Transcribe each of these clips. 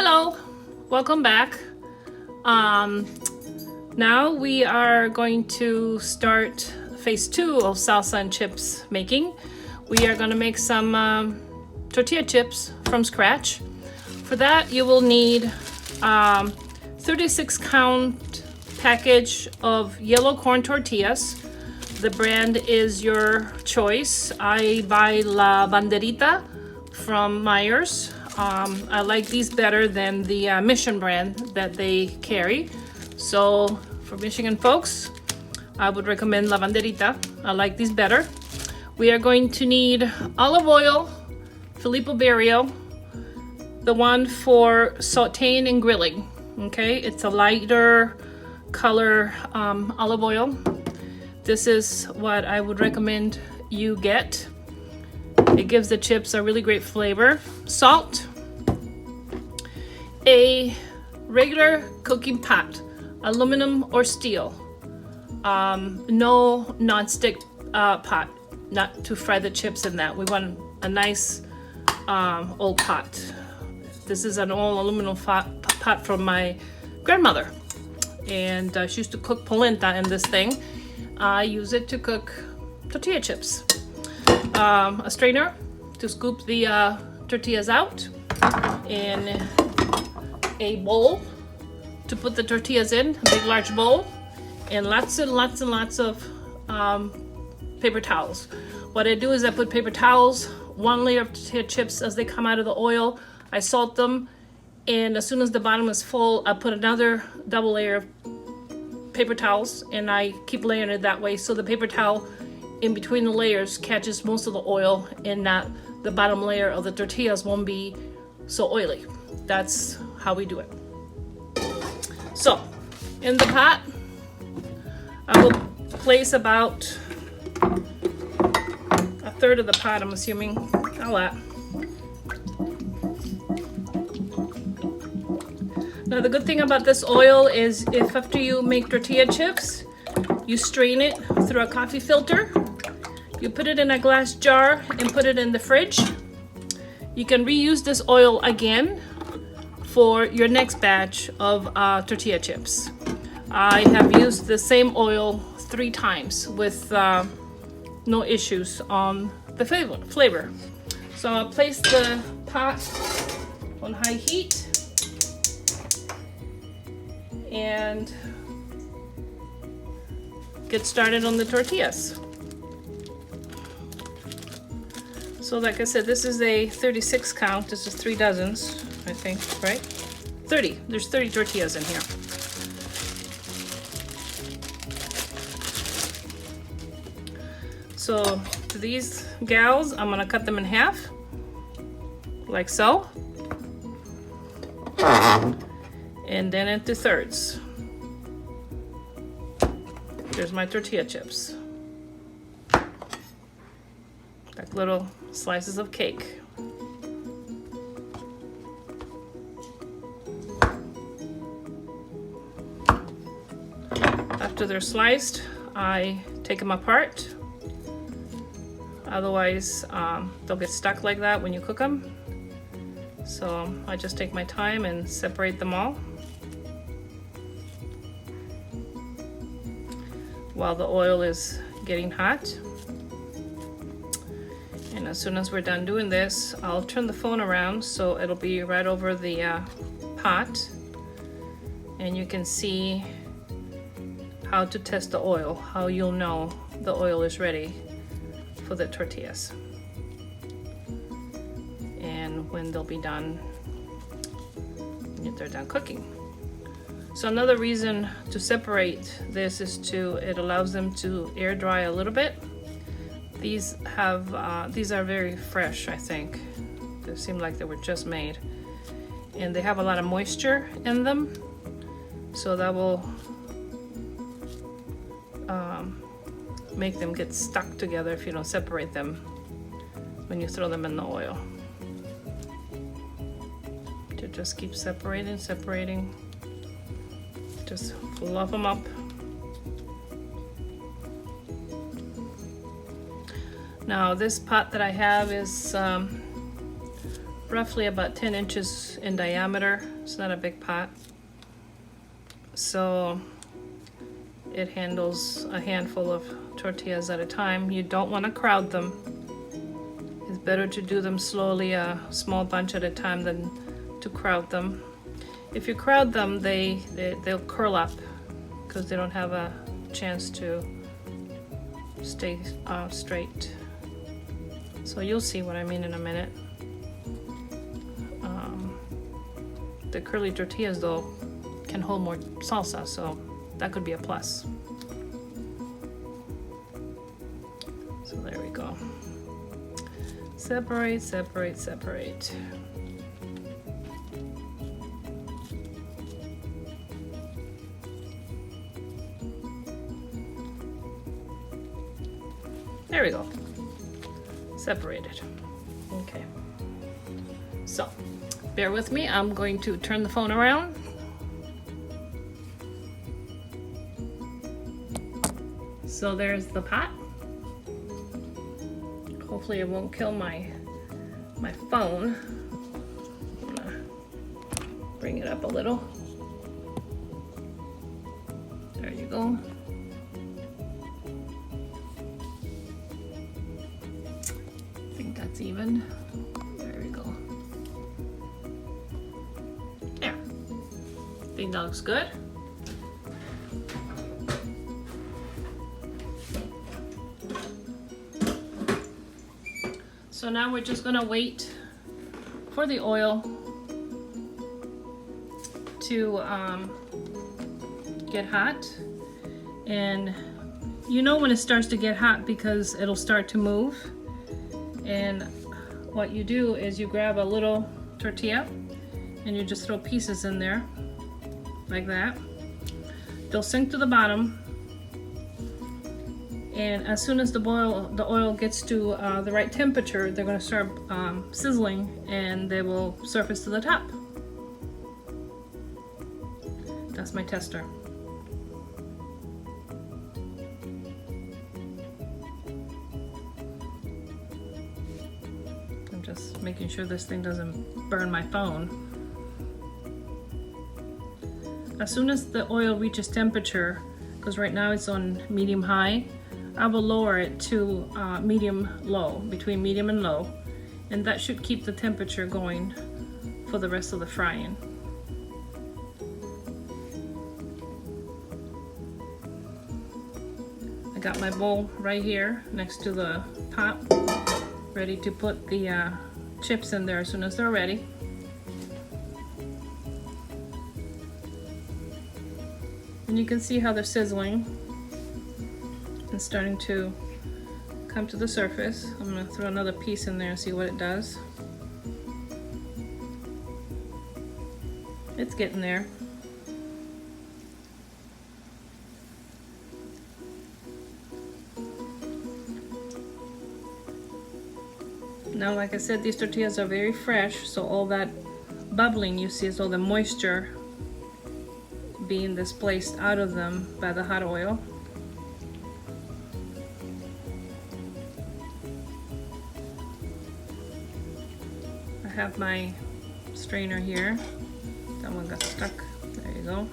Hello, welcome back. Now we are going to start phase 2 of salsa and chips making. We are going to make some tortilla chips from scratch. For that you will need 36 count package of yellow corn tortillas. The brand is your choice. I buy La Banderita from Myers. I like these better than the Mission brand that they carry. So for Michigan folks, I would recommend La Banderita. I like these better. We are going to need olive oil, Filippo Berrio, the one for sauteing and grilling. Okay, it's a lighter color olive oil. This is what I would recommend you get. It gives the chips a really great flavor. Salt, a regular cooking pot, aluminum or steel. No non-stick pot, not to fry the chips in that. We want a nice old pot. This is an old aluminum pot from my grandmother, and she used to cook polenta in this thing. I use it to cook tortilla chips. A strainer to scoop the tortillas out, and a bowl to put the tortillas in, a big large bowl, and lots and lots and lots of paper towels. What I do is I put paper towels, one layer of tortilla chips as they come out of the oil. I salt them, and as soon as the bottom is full, I put another double layer of paper towels, and I keep layering it that way so the paper towel in between the layers catches most of the oil, and not the bottom layer of the tortillas won't be so oily. That's how we do it. So in the pot, I will place about a third of the pot, I'm assuming, a lot. Now the good thing about this oil is if after you make tortilla chips, you strain it through a coffee filter, you put it in a glass jar and put it in the fridge, you can reuse this oil again for your next batch of tortilla chips. I have used the same oil 3 times with no issues on the flavor. So I'll place the pot on high heat and get started on the tortillas. So like I said, this is a 36 count. This is 3 dozens, I think, right? 30. There's 30 tortillas in here. So to these gals, I'm gonna cut them in half, like so, and then into thirds. There's my tortilla chips, like little slices of cake. After they're sliced, I take them apart. Otherwise, they'll get stuck like that when you cook them. So I just take my time and separate them all while the oil is getting hot. And as soon as we're done doing this, I'll turn the phone around so it'll be right over the pot, and you can see how to test the oil, how you'll know the oil is ready for the tortillas and when they'll be done, if they're done cooking. So another reason to separate this is it allows them to air dry a little bit. These are very fresh, I think. They seem like they were just made, and they have a lot of moisture in them, so that will make them get stuck together if you don't separate them when you throw them in the oil. To just keep separating, just fluff them up. Now this pot that I have is roughly about 10 inches in diameter. It's not a big pot. So it handles a handful of tortillas at a time. You don't want to crowd them. It's better to do them slowly, a small bunch at a time, than to crowd them. If you crowd them, they'll curl up because they don't have a chance to stay straight. So you'll see what I mean in a minute. The curly tortillas though can hold more salsa, so that could be a plus. So there we go. Separate, separate, separate. There we go. Separated. Okay. So, bear with me. I'm going to turn the phone around. So there's the pot. Hopefully it won't kill my phone. I'm gonna bring it up a little. There you go. I think that's even. There we go. There. I think that looks good. So now we're just gonna wait for the oil to get hot. And you know when it starts to get hot because it'll start to move. And what you do is you grab a little tortilla and you just throw pieces in there like that. They'll sink to the bottom. And as soon as the oil gets to the right temperature, they're going to start sizzling and they will surface to the top. That's my tester. I'm just making sure this thing doesn't burn my phone. As soon as the oil reaches temperature, because right now it's on medium high, I will lower it to medium low, between medium and low, and that should keep the temperature going for the rest of the frying. I got my bowl right here next to the pot, ready to put the chips in there as soon as they're ready. And you can see how they're sizzling and starting to come to the surface. I'm going to throw another piece in there and see what it does. It's getting there. Now, like I said, these tortillas are very fresh, so all that bubbling you see is all the moisture being displaced out of them by the hot oil. I have my strainer here. That one got stuck. There you go.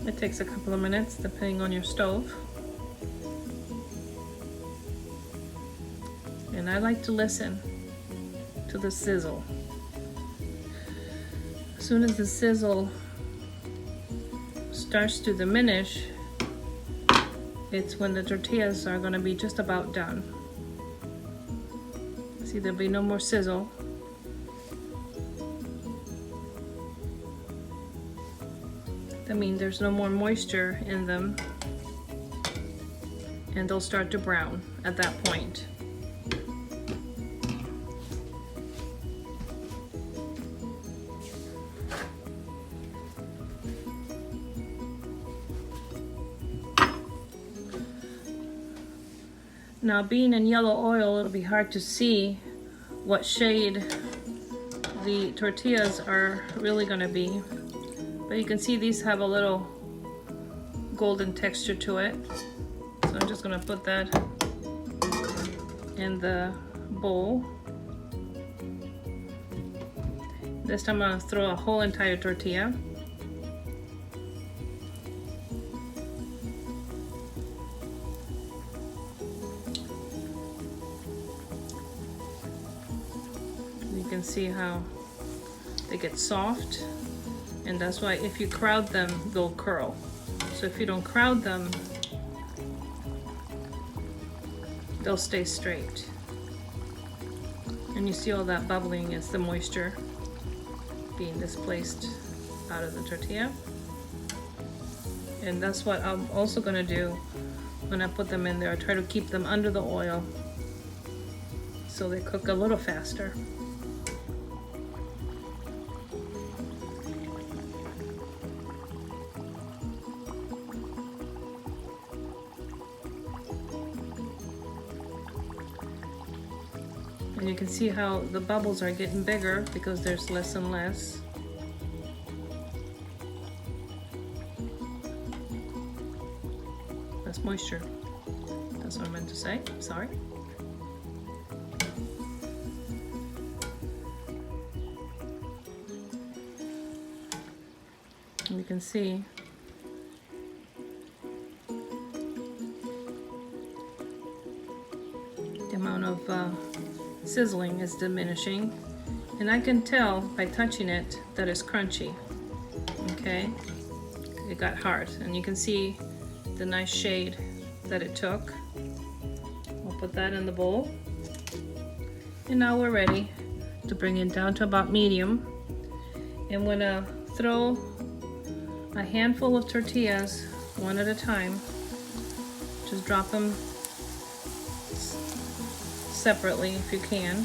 It takes a couple of minutes depending on your stove. And I like to listen to the sizzle. As soon as the sizzle starts to diminish, it's when the tortillas are going to be just about done. See, there'll be no more sizzle. That means there's no more moisture in them, and they'll start to brown at that point. Now, being in yellow oil, it'll be hard to see what shade the tortillas are really going to be. But you can see these have a little golden texture to it. So I'm just going to put that in the bowl. This time I'm going to throw a whole entire tortilla. You can see how they get soft, and that's why if you crowd them, they'll curl. So if you don't crowd them, they'll stay straight. And you see all that bubbling is the moisture being displaced out of the tortilla. And that's what I'm also going to do when I put them in there. I try to keep them under the oil so they cook a little faster. And you can see how the bubbles are getting bigger because there's less and less. That's moisture. That's what I meant to say. Sorry. And you can see the amount of sizzling is diminishing, and I can tell by touching it that it's crunchy. Okay, it got hard, and you can see the nice shade that it took. We'll put that in the bowl, and now we're ready to bring it down to about medium. And when I throw a handful of tortillas one at a time, just drop them separately if you can,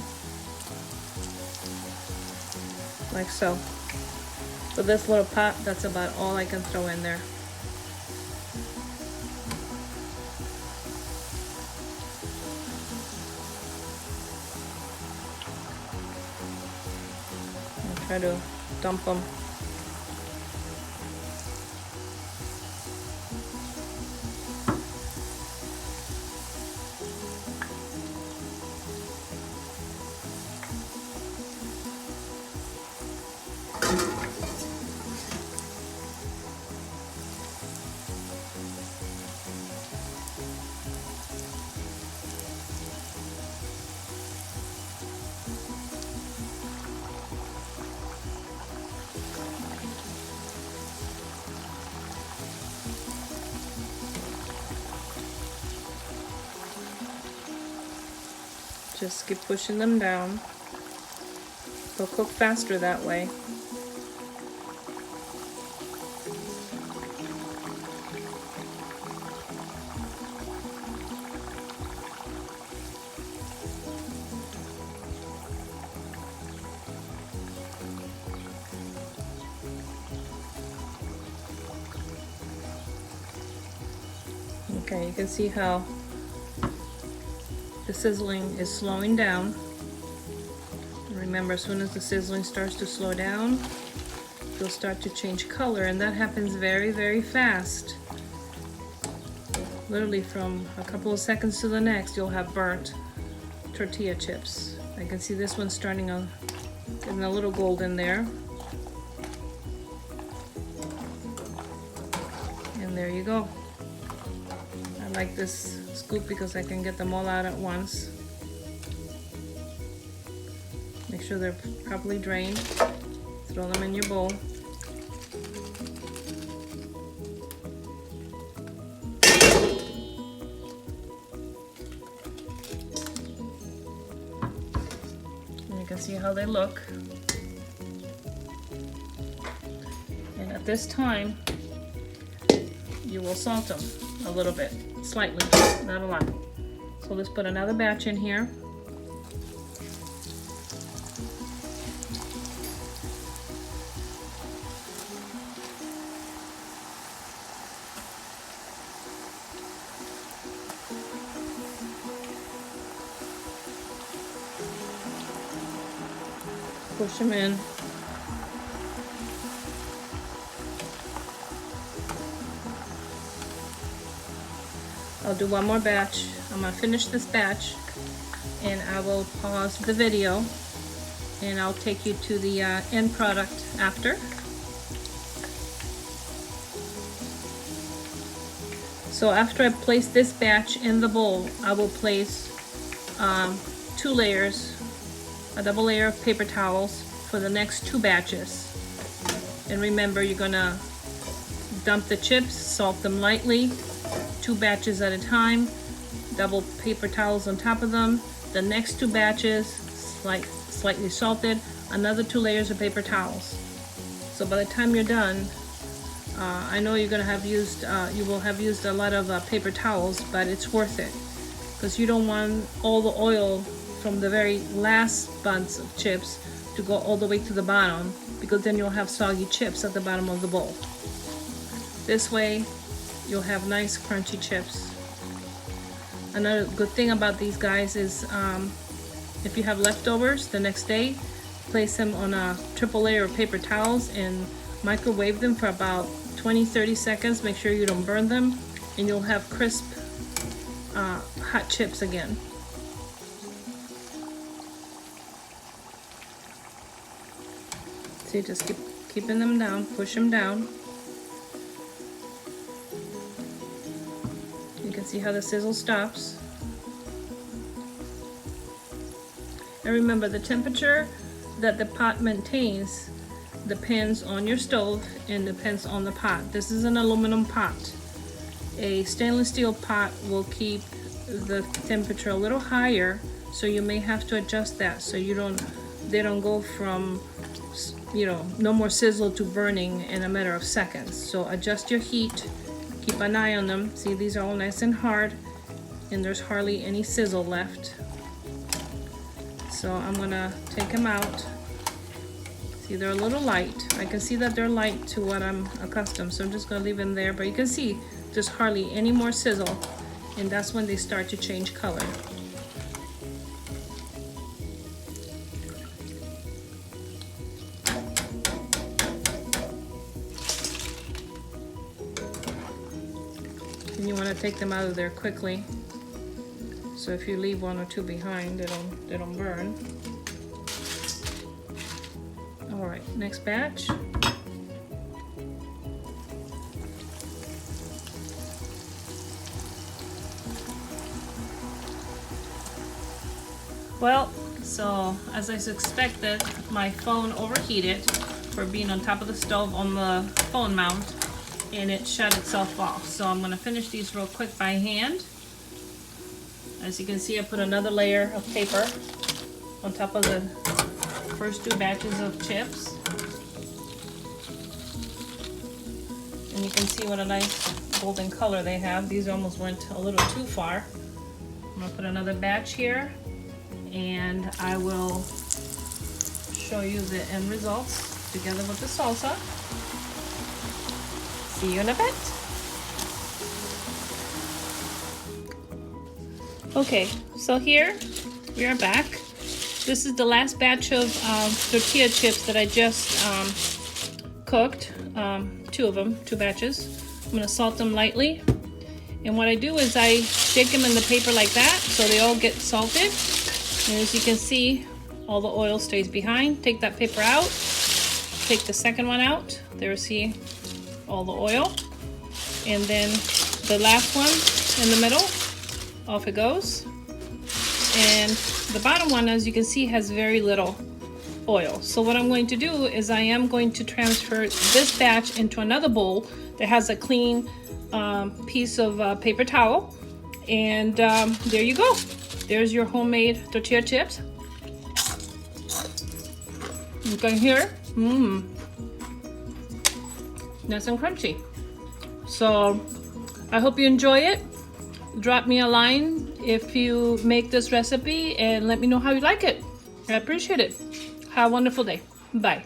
like so. For this little pot, that's about all I can throw in there. I'll try to dump them. Just keep pushing them down. They'll cook faster that way. Okay, you can see how the sizzling is slowing down. Remember, as soon as the sizzling starts to slow down, you'll start to change color, and that happens very, very fast. Literally from a couple of seconds to the next, you'll have burnt tortilla chips. I can see this one's starting on getting a little golden there. And there you go. I like this scoop because I can get them all out at once. Make sure they're properly drained. Throw them in your bowl. And you can see how they look. And at this time, you will salt them a little bit, slightly, not a lot. So let's put another batch in here. Push them in. I'll do one more batch. I'm gonna finish this batch and I will pause the video and I'll take you to the end product after. So after I place this batch in the bowl, I will place 2 layers, a double layer of paper towels for the next 2 batches. And remember, you're gonna dump the chips, salt them lightly, 2 batches at a time, double paper towels on top of them. The next 2 batches, slightly salted, another 2 layers of paper towels. So by the time you're done, I know you're gonna have used, you will have used a lot of paper towels, but it's worth it because you don't want all the oil from the very last bunch of chips to go all the way to the bottom, because then you'll have soggy chips at the bottom of the bowl. This way, you'll have nice crunchy chips. Another good thing about these guys is if you have leftovers the next day, place them on a triple layer of paper towels and microwave them for about 20-30 seconds. Make sure you don't burn them, and you'll have crisp hot chips again. See, just keep keeping them down, push them down. You can see how the sizzle stops. And remember, the temperature that the pot maintains depends on your stove and depends on the pot. This is an aluminum pot. A stainless steel pot will keep the temperature a little higher, so you may have to adjust that so they don't go from, you know, no more sizzle to burning in a matter of seconds. So adjust your heat, keep an eye on them. See, these are all nice and hard and there's hardly any sizzle left. So I'm gonna take them out. See, they're a little light. I can see that they're light to what I'm accustomed, so I'm just gonna leave them there, but you can see there's hardly any more sizzle, and that's when they start to change color. And you wanna take them out of there quickly, so if you leave 1 or 2 behind, they don't burn. All right, next batch. Well, so as I suspected, my phone overheated for being on top of the stove on the phone mount, and it shut itself off. So I'm gonna finish these real quick by hand. As you can see, I put another layer of paper on top of the first 2 batches of chips. And you can see what a nice golden color they have. These almost went a little too far. I'm gonna put another batch here, and I will show you the end results together with the salsa. See you in a bit. Okay, so here we are back. This is the last batch of tortilla chips that I just cooked. 2 of them, 2 batches. I'm gonna salt them lightly. And what I do is I shake them in the paper like that so they all get salted. And as you can see, all the oil stays behind. Take that paper out. Take the second one out. There, see all the oil. And then the last one in the middle, off it goes. And the bottom one, as you can see, has very little oil. So what I'm going to do is I am going to transfer this batch into another bowl that has a clean piece of paper towel. And there you go. There's your homemade tortilla chips. You can hear, nice and crunchy. So I hope you enjoy it. Drop me a line if you make this recipe and let me know how you like it. I appreciate it. Have a wonderful day. Bye.